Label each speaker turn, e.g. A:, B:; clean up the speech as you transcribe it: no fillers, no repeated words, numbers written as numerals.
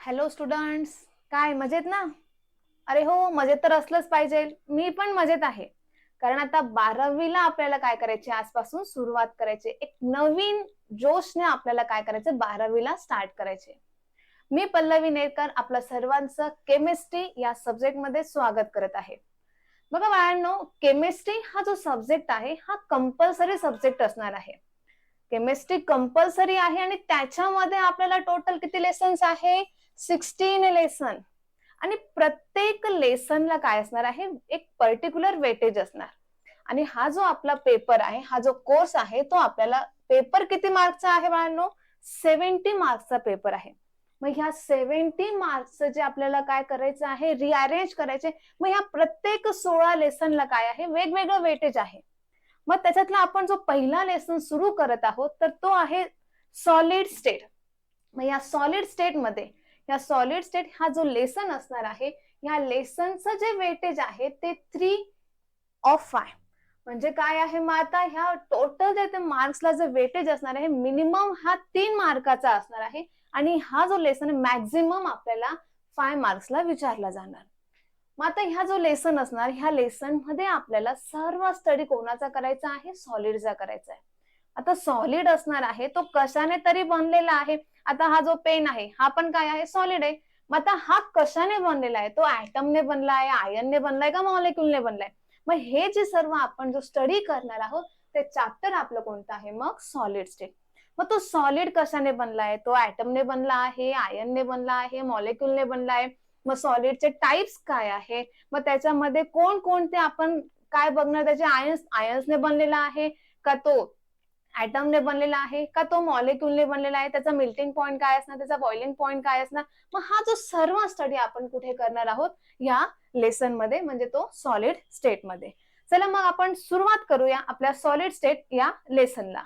A: Hello students, काय मजेत ना? अरे हो, मजेत तर असलंच पाहिजे. मी पण मजेत आहे. कारण आता 12वीला आपल्याला काय करायची, आजपासून सुरुवात करायची. एक नवीन जोशने आपल्याला काय करायचं, 12वीला स्टार्ट करायचे. मी पल्लवी नेरकर आपल्या सर्वांचं केमिस्ट्री या सब्जेक्टमध्ये स्वागत करत आहे. बघा बाळांनो, केमिस्ट्री हा जो सब्जेक्ट आहे, हा कंपल्सरी सब्जेक्ट असणार आहे. केमिस्ट्री कंपल्सरी आहे आणि त्याच्यामध्ये आपल्याला टोटल किती लेसन्स आहे? 16 लेसन. आणि प्रत्येक लेसनला काय असणार आहे, एक पर्टिक्युलर वेटेज असणार. आणि हा जो आपला पेपर आहे, हा जो कोर्स आहे, तो आपल्याला पेपर किती मार्क्सचा आहे बाळांनो? 70 मार्क्सचा पेपर आहे. मग ह्या 70 मार्क्सचं जे आपल्याला काय करायचं आहे, रिअरेंज करायचे. मग ह्या प्रत्येक 16 लेसनला काय आहे, वेगवेगळं वेटेज आहे. मग त्याच्यातला आपण जो पहिला लेसन सुरू करत आहोत, तर तो आहे सॉलिड स्टेट. मग या सॉलिड स्टेटमध्ये, या सॉलिड स्टेट हा जो लेसन असणार आहे, या लेसनचं जे वेटेज आहे ते 3/5. म्हणजे काय आहे, मग आता ह्या टोटल जे मार्क्सला जे वेटेज असणार आहे, मिनिमम हा 3 मार्काचा असणार आहे. आणि हा जो लेसन मॅक्झिमम आपल्याला 5 मार्क्सला विचारला जाणार. मग आता ह्या जो लेसन असणार, ह्या लेसन मध्ये आपल्याला सर्व स्टडी कोणाचा करायचा आहे? सॉलिडचा करायचा आहे. आता सॉलिड असणार आहे, तो कशाने तरी बनलेला आहे. आता हा जो पेन आहे, हा पण काय आहे? सॉलिड आहे. मग आता हा कशाने बनलेला आहे? तो ऍटमने बनला आहे, आयनने बनलाय का मॉलिक्युलने बनलाय? मग हे जे सर्व आपण जो स्टडी करणार आहोत, ते चॅप्टर आपलं कोणतं आहे? मग सॉलिड स्टेट. मग तो सॉलिड कशाने बनलाय? तो ऍटमने बनला आहे, आयनने बनला आहे, मॉलिक्युलने बनला आहे. मग सॉलिडचे टाइप्स काय आहे? मग त्याच्यामध्ये कोणकोणते आपण काय बघणार? त्याचे आयन्सने बनलेला आहे का तो ऍटमने बनलेला आहे का तो मॉलिक्युलने बनलेला आहे? त्याचा मेल्टिंग पॉइंट काय असणार? त्याचा बॉइलिंग पॉइंट काय असणार? मग हा जो सर्व स्टडी आपण कुठे करणार आहोत? या लेसन मध्ये, म्हणजे तो सॉलिड स्टेट मध्ये. चला मग आपण सुरुवात करूया आपल्या सॉलिड स्टेट या लेसनला.